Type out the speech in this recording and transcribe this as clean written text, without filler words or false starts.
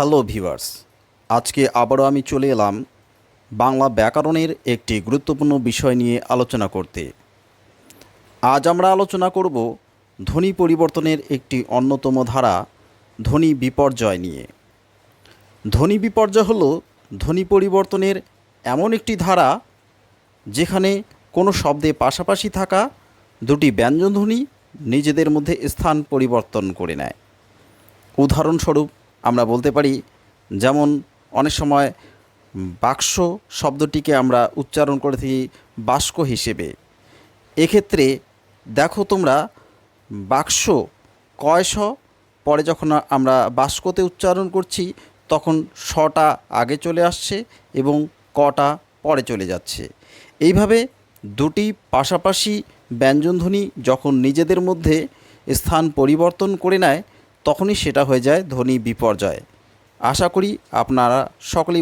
Hello viewers, আজকে আবারও আমি চলে এলাম বাংলা ব্যাকরণের একটি গুরুত্বপূর্ণ বিষয় নিয়ে আলোচনা করতে। আজ আমরা আলোচনা করব ধ্বনি পরিবর্তনের একটি অন্যতম ধারা ধ্বনি বিপর্যয় নিয়ে। ধ্বনি বিপর্যয় হলো ধ্বনি পরিবর্তনের এমন একটি ধারা যেখানে কোনো শব্দে পাশাপাশি থাকা দুটি ব্যঞ্জনধ্বনি নিজেদের মধ্যে স্থান পরিবর্তন করে নেয়। উদাহরণস্বরূপ আমরা বলতে পারি, যেমন অনেক সময় বাক্স শব্দটিকে আমরা উচ্চারণ করে থাকি বাস্ক হিসেবে। এক্ষেত্রে দেখো তোমরা, বাক্স কয়শ পরে যখন আমরা বাস্কতে উচ্চারণ করছি তখন শটা আগে চলে আসছে এবং কটা পরে চলে যাচ্ছে। এইভাবে দুটি পাশাপাশি ব্যঞ্জনধ্বনি যখন নিজেদের মধ্যে স্থান পরিবর্তন করে নেয় তখনই সেটা হয়ে যায় ধ্বনি বিপর্যয়। আশা করি আপনারা সকলেই